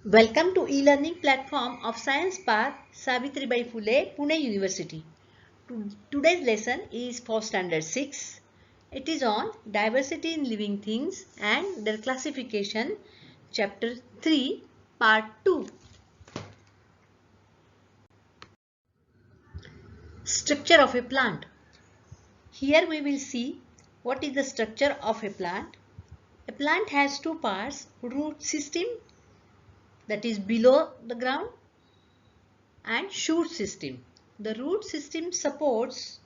Welcome to e-learning platform of Science Park, Savitribai Phule, Pune University. Today's lesson is for Standard 6. It is on Diversity in Living Things and their classification, Chapter 3, Part 2. Structure of a plant. Here we will see what is the structure of a plant. A plant has two parts, root system, that is below the ground, and shoot system. The root system supports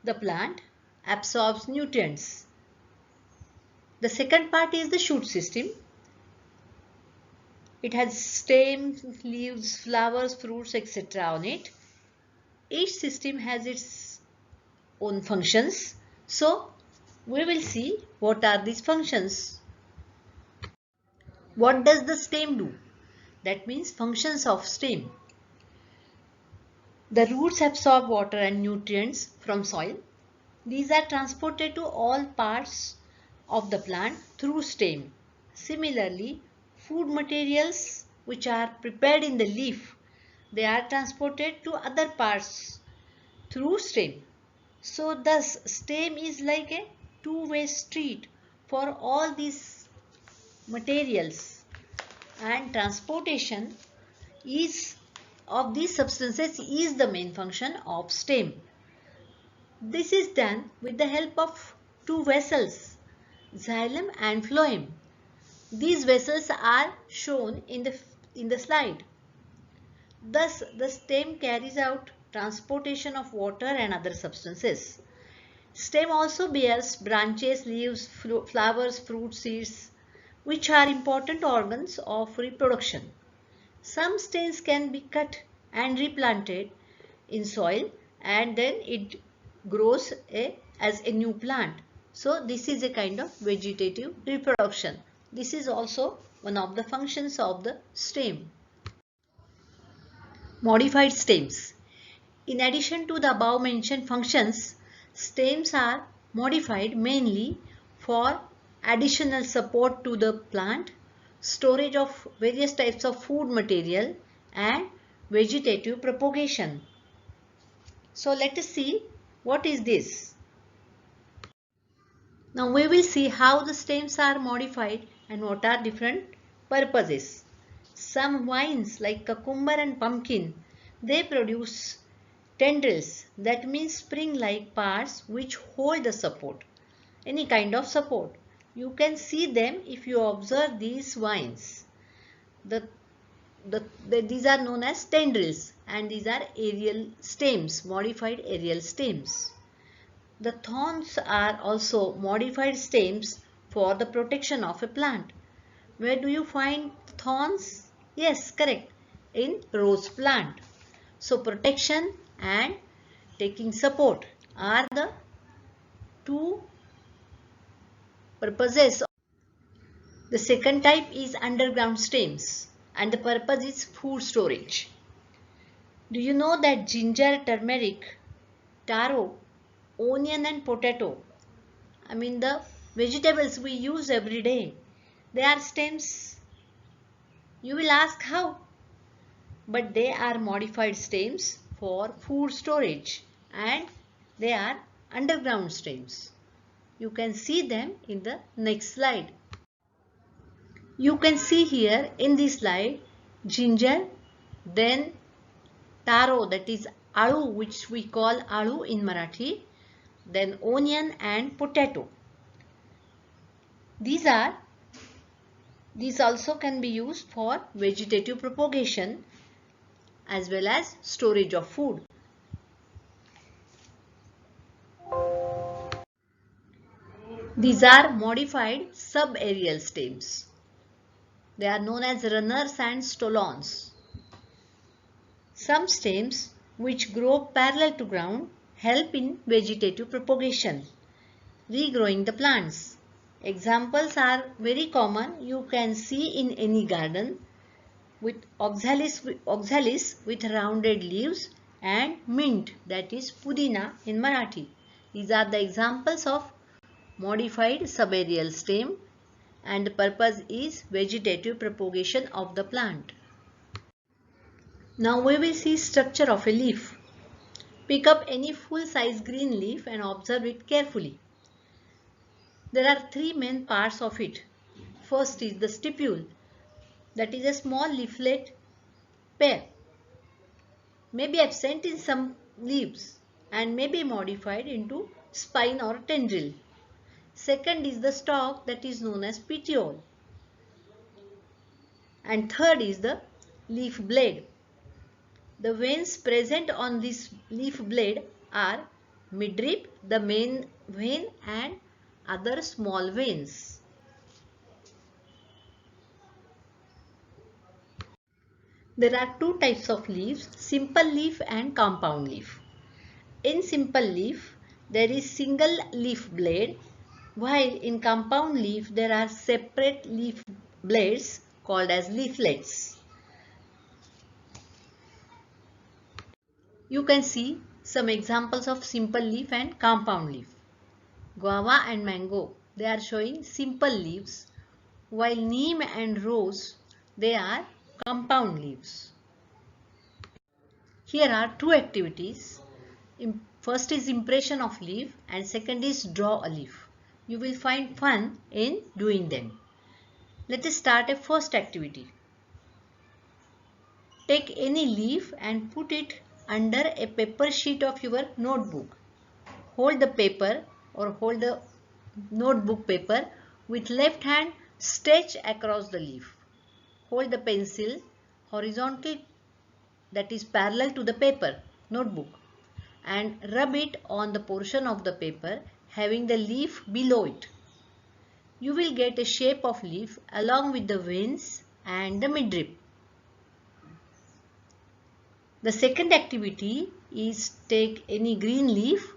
the plant, absorbs nutrients. The second part is the shoot system. It has stems, leaves, flowers, fruits, etc. on it. Each system has its own functions. So we will see what are these functions. What does the stem do? That means functions of stem. The roots absorb water and nutrients from soil. These are transported to all parts of the plant through stem. Similarly, food materials which are prepared in the leaf, they are transported to other parts through stem. So thus stem is like a two-way street for all these materials, and transportation is of these substances is the main function of stem. This is done with the help of two vessels, xylem and phloem. These vessels are shown in the slide. Thus, the stem carries out transportation of water and other substances. Stem also bears branches, leaves, flowers, fruits, seeds, which are important organs of reproduction. Some stems can be cut and replanted in soil, and then it grows as a new plant. So this is a kind of vegetative reproduction. This is also one of the functions of the stem. Modified stems. In addition to the above mentioned functions, stems are modified mainly for additional support to the plant, storage of various types of food material, and vegetative propagation. So let us see what is this. Now we will see how the stems are modified and what are different purposes. Some vines like cucumber and pumpkin, they produce tendrils, that means spring-like parts which hold the support, any kind of support. You can see them if you observe these vines. These are known as tendrils, and these are aerial stems, modified aerial stems. The thorns are also modified stems for the protection of a plant. Where do you find thorns? Yes, correct. In rose plant. So protection and taking support are the two purposes. The second type is underground stems, and the purpose is food storage. Do you know that ginger, turmeric, taro, onion and potato, the vegetables we use every day, they are stems? You will ask how? But they are modified stems for food storage, and they are underground stems. You can see them in the next slide. You can see here in this slide ginger, then taro, that is alu, which we call alu in Marathi, then onion and potato. These also can be used for vegetative propagation as well as storage of food. These are modified subaerial stems. They are known as runners and stolons. Some stems which grow parallel to ground help in vegetative propagation, regrowing the plants. Examples are very common. You can see in any garden with oxalis with rounded leaves and mint, that is pudina in Marathi. These are the examples of modified subaerial stem. and the purpose is vegetative propagation of the plant. Now we will see structure of a leaf. Pick up any full-size green leaf and observe it carefully. There are three main parts of it. First is the stipule, that is a small leaflet pair. May be absent in some leaves and may be modified into spine or tendril. Second is the stalk, that is known as petiole. And third is the leaf blade. The veins present on this leaf blade are midrib, the main vein, and other small veins. There are two types of leaves, simple leaf and compound leaf. In simple leaf, there is single leaf blade, while in compound leaf there are separate leaf blades called as leaflets. You can see some examples of simple leaf and compound leaf. Guava and mango, they are showing simple leaves, while neem and rose, they are compound leaves. Here are two activities. First is impression of leaf and second is draw a leaf. You will find fun in doing them. Let us start a first activity. Take any leaf and put it under a paper sheet of your notebook. Hold the paper or hold the notebook paper with left hand, stretch across the leaf. Hold the pencil horizontal, that is parallel to the paper notebook, and rub it on the portion of the paper having the leaf below it. You will get a shape of leaf along with the veins and the midrib. The second activity is take any green leaf,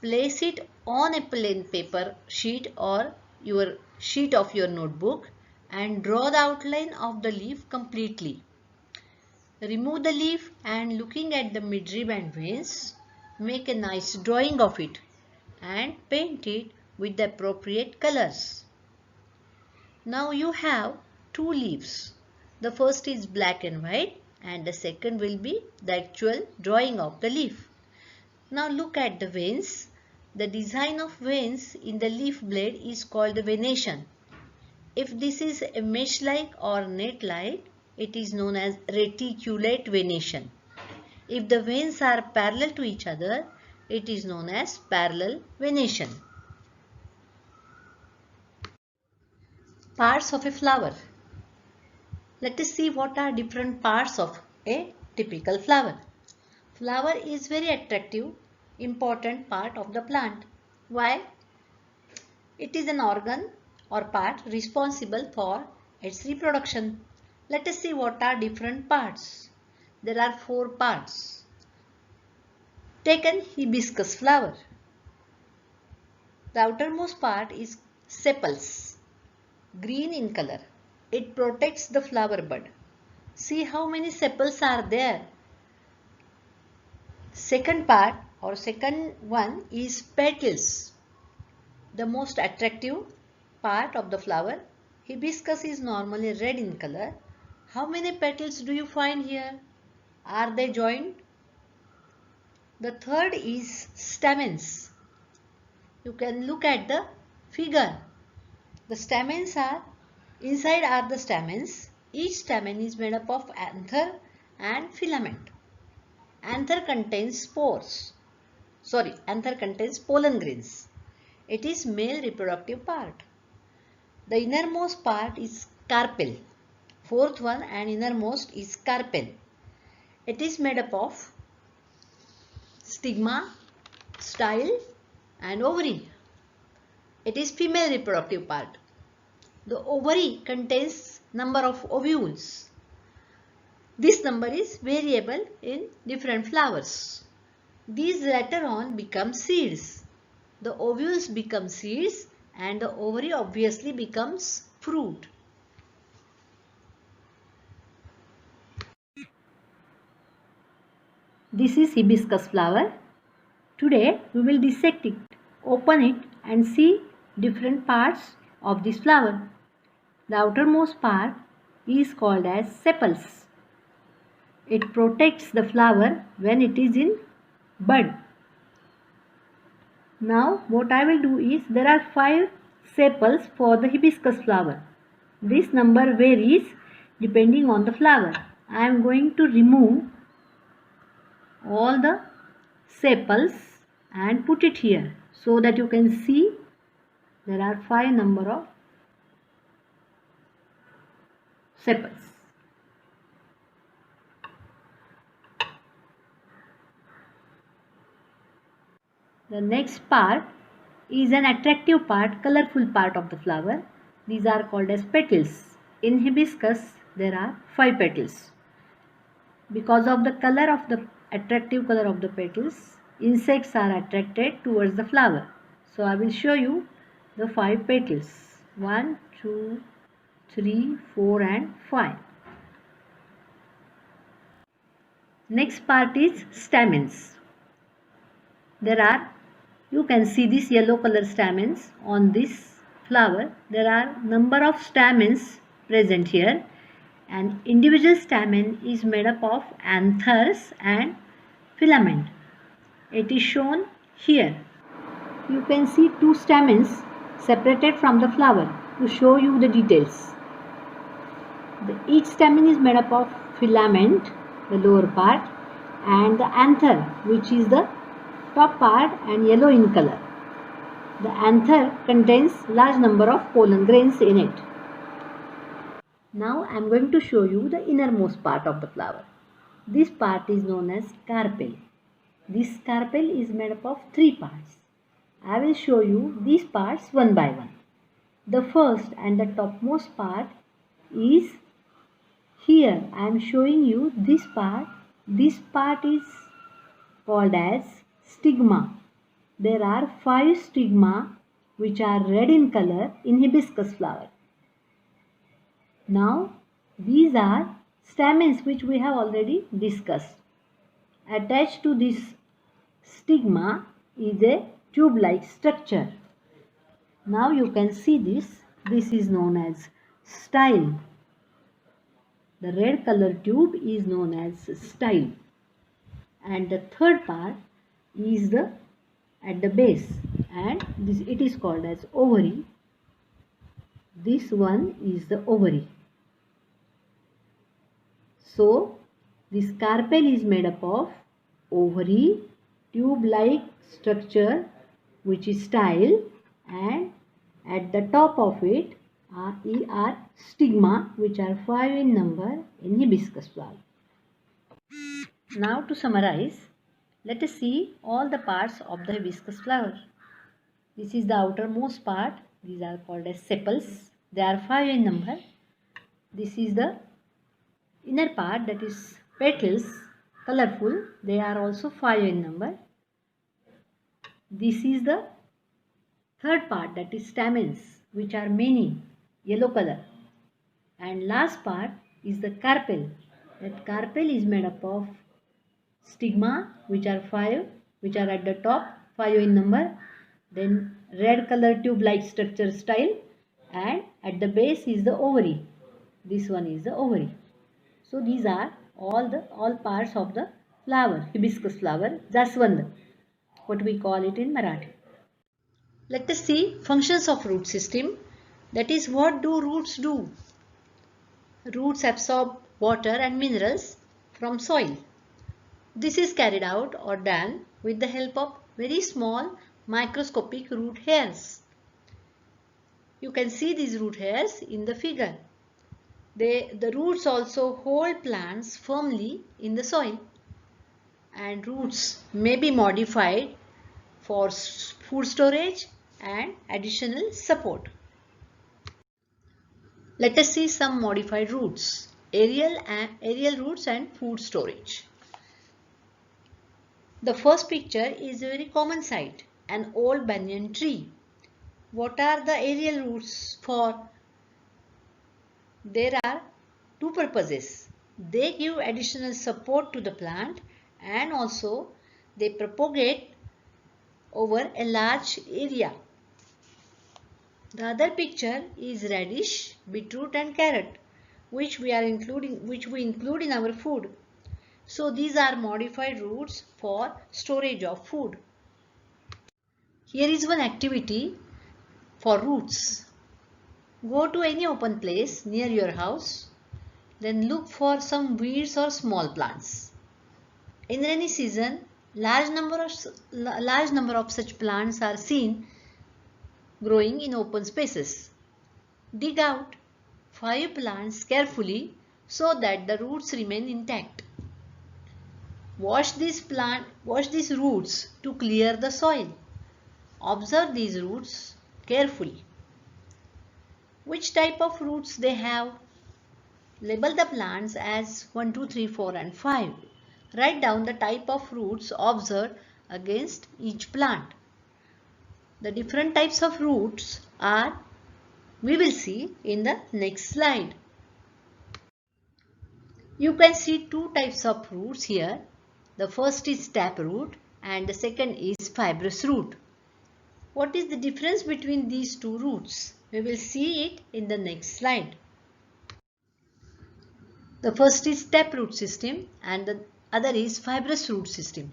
place it on a plain paper sheet or your sheet of your notebook and draw the outline of the leaf completely. Remove the leaf and looking at the midrib and veins, make a nice drawing of it and paint it with the appropriate colors. Now you have two leaves. The first is black and white and the second will be the actual drawing of the leaf. Now look at the veins. The design of veins in the leaf blade is called the venation. If this is a mesh-like or net-like, it is known as reticulate venation. If the veins are parallel to each other, it is known as parallel venation. Parts of a flower. Let us see what are different parts of a typical flower. Flower is very attractive, important part of the plant. Why? It is an organ or part responsible for its reproduction. Let us see what are different parts. There are four parts. Take an hibiscus flower. The outermost part is sepals, green in color. It protects the flower bud. See how many sepals are there. Second part or second one is petals. The most attractive part of the flower. Hibiscus is normally red in color. How many petals do you find here? Are they joined? The third is stamens. You can look at the figure. The stamens are, inside are the stamens. Each stamen is made up of anther and filament. Anther contains spores. Anther contains pollen grains. It is male reproductive part. The innermost part is carpel. Fourth one and innermost is carpel. It is made up of stigma, style and ovary. It is female reproductive part. The ovary contains number of ovules. This number is variable in different flowers. These later on become seeds. The ovules become seeds and the ovary obviously becomes fruit. This is hibiscus flower. Today we will dissect it, open it and see different parts of this flower. The outermost part is called as sepals. It protects the flower when it is in bud. Now what I will do is, there are 5 sepals for the hibiscus flower. This number varies depending on the flower. I am going to remove all the sepals and put it here so that you can see there are 5 number of sepals. The next part is an attractive part, colorful part of the flower. These are called as petals. In hibiscus there are 5 petals. Because of the color of the attractive color of the petals, insects are attracted towards the flower. So I will show you the 5 petals. 1, 2, 3, 4 and 5. Next part is stamens. You can see these yellow color stamens on this flower. There are number of stamens present here, and individual stamen is made up of anthers and filament. It is shown here. You can see 2 stamens separated from the flower to show you the details. Each stamen is made up of filament, the lower part, and the anther, which is the top part and yellow in color. The anther contains large number of pollen grains in it. Now I am going to show you the innermost part of the flower. This part is known as carpel. This carpel is made up of 3 parts. I will show you these parts one by one. The first and the topmost part is here. I am showing you this part. This part is called as stigma. There are 5 stigma which are red in color in hibiscus flower. Now these are stamens which we have already discussed. Attached to this stigma is a tube-like structure. Now you can see this. This is known as style. The red color tube is known as style. And the third part is at the base, and it is called as ovary. This one is the ovary. So this carpel is made up of ovary, tube-like structure which is style, and at the top of it are stigma, which are 5 in number in hibiscus flower. Now to summarize, let us see all the parts of the hibiscus flower. This is the outermost part. These are called as sepals. They are 5 in number. This is the inner part, that is petals, colorful. They are also 5 in number. This is the third part, that is stamens, which are many, yellow color. And last part is the carpel. That carpel is made up of stigma, which are 5, which are at the top, 5 in number. Then red color tube-like structure style, and at the base is the ovary. This one is the ovary. So these are all parts of the flower, hibiscus flower, jaswand, what we call it in Marathi. Let us see functions of root system. That is, what do roots do? Roots absorb water and minerals from soil. This is carried out or done with the help of very small microscopic root hairs. You can see these root hairs in the figure. The roots also hold plants firmly in the soil, and roots may be modified for food storage and additional support. Let us see some modified roots, aerial roots and food storage. The first picture is a very common sight, an old banyan tree. What are the aerial roots for? There are 2 purposes. They give additional support to the plant, and also they propagate over a large area. The other picture is radish, beetroot and carrot, which we include in our food. So these are modified roots for storage of food. Here is one activity for roots. Go to any open place near your house, then look for some weeds or small plants. In rainy season, large number of such plants are seen growing in open spaces. Dig out 5 plants carefully so that the roots remain intact. Wash these roots to clear the soil. Observe these roots carefully. Which type of roots they have? Label the plants as 1, 2, 3, 4 and 5. Write down the type of roots observed against each plant. The different types of roots we will see in the next slide. You can see 2 types of roots here. The first is taproot and the second is fibrous root. What is the difference between these 2 roots? We will see it in the next slide. The first is taproot system and the other is fibrous root system.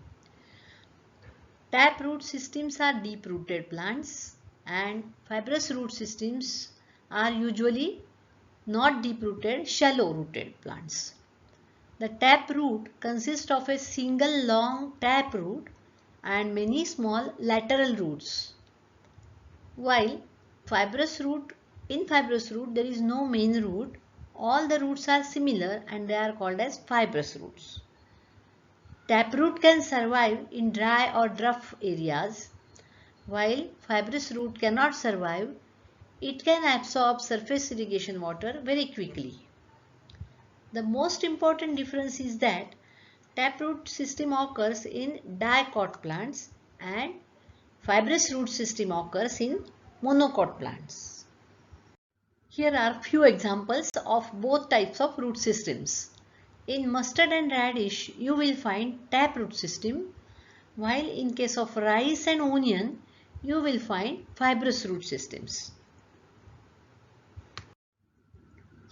Taproot systems are deep-rooted plants and fibrous root systems are usually not deep-rooted, shallow-rooted plants. The taproot consists of a single long taproot and many small lateral roots. While in fibrous root there is no main root. All the roots are similar and they are called as fibrous roots. Taproot can survive in dry or rough areas, while fibrous root cannot survive. It can absorb surface irrigation water very quickly. The most important difference is that taproot system occurs in dicot plants and fibrous root system occurs in monocot plants. Here are few examples of both types of root systems. In mustard and radish, you will find taproot system, while in case of rice and onion, you will find fibrous root systems.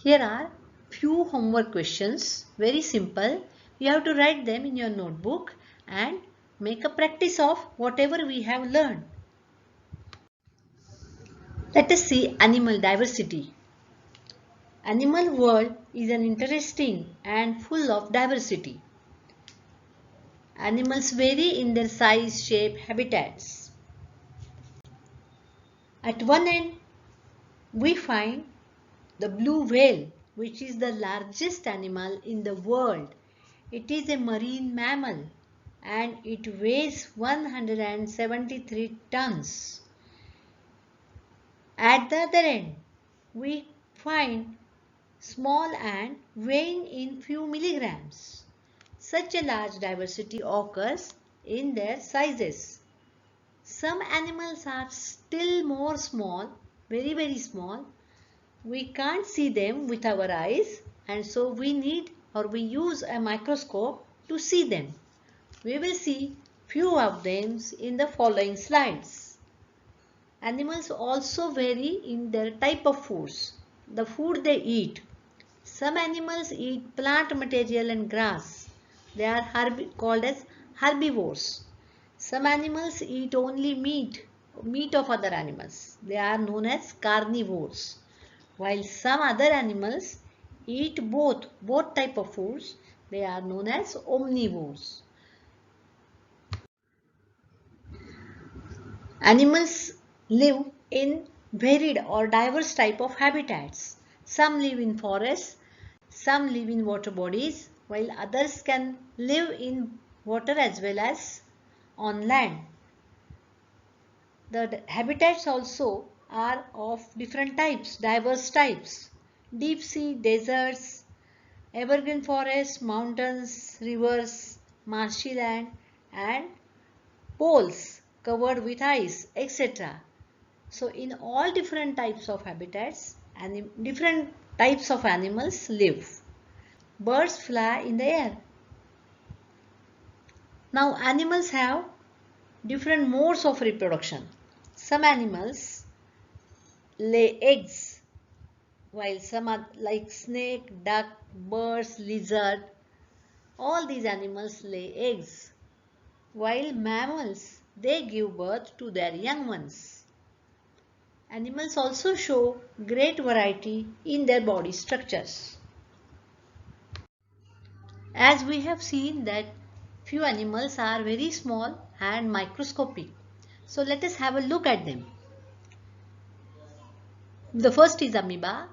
Here are few homework questions, very simple. You have to write them in your notebook and make a practice of whatever we have learned. Let us see animal diversity. Animal world is an interesting and full of diversity. Animals vary in their size, shape, habitats. At one end, we find the blue whale, which is the largest animal in the world. It is a marine mammal and it weighs 173 tons. At the other end, we find small ant weighing in few milligrams. Such a large diversity occurs in their sizes. Some animals are still more small, very small. We can't see them with our eyes and so we use a microscope to see them. We will see few of them in the following slides. Animals also vary in their type of foods, the food they eat. Some animals eat plant material and grass. They are called as herbivores. Some animals eat only meat of other animals. They are known as carnivores. While some other animals eat both type of foods, they are known as omnivores. Animals live in varied or diverse type of habitats. Some live in forests, some live in water bodies, while others can live in water as well as on land. The habitats also are of different types, diverse types. Deep sea, deserts, evergreen forests, mountains, rivers, marshy land and poles covered with ice, etc. So in all different types of habitats and different types of animals live. Birds fly in the air. Now animals have different modes of reproduction. Some animals lay eggs, while some are like snake, duck, birds, lizard, all these animals lay eggs, while mammals, they give birth to their young ones. Animals also show great variety in their body structures. As we have seen that few animals are very small and microscopic. So let us have a look at them. The first is amoeba,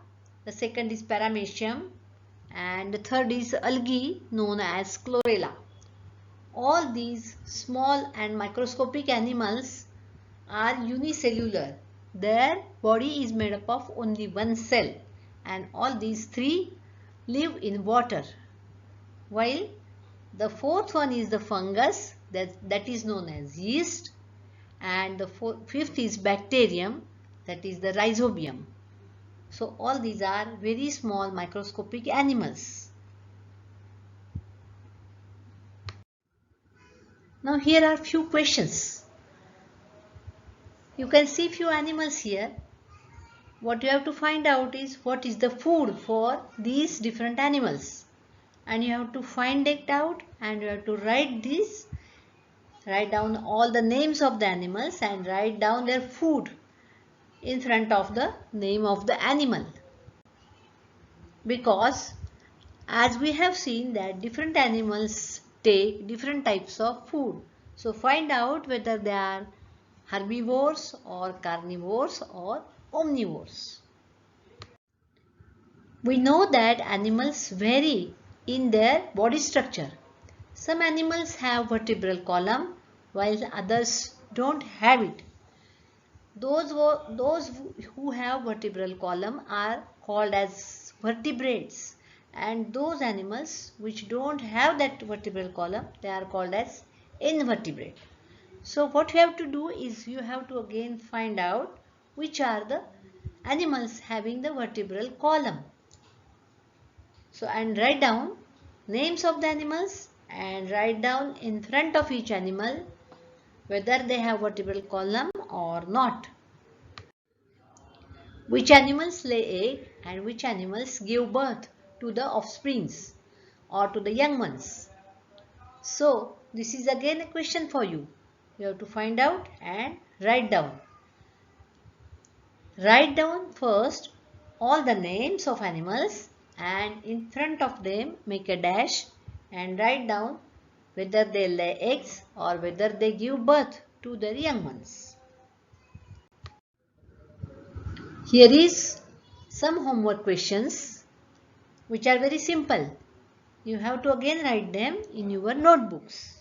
the second is paramecium, and the third is algae known as chlorella. All these small and microscopic animals are unicellular. Their body is made up of only one cell, and all these three live in water. While the fourth one is the fungus, that is known as yeast, and the fifth is bacterium, that is the rhizobium. So all these are very small microscopic animals. Now here are few questions. You can see few animals here. What you have to find out is what is the food for these different animals. And you have to find it out and you have to write this. Write down all the names of the animals and write down their food in front of the name of the animal. Because as we have seen that different animals take different types of food. So find out whether they are herbivores or carnivores or omnivores. We know that animals vary in their body structure. Some animals have vertebral column while others don't have it. Those who have vertebral column are called as vertebrates, and those animals which don't have that vertebral column, they are called as invertebrate. So what you have to do is you have to again find out which are the animals having the vertebral column. So and write down names of the animals and write down in front of each animal whether they have vertebral column or not. Which animals lay egg and which animals give birth to the offsprings or to the young ones. So this is again a question for you. You have to find out and write down. Write down first all the names of animals and in front of them make a dash and write down whether they lay eggs or whether they give birth to their young ones. Here is some homework questions which are very simple. You have to again write them in your notebooks.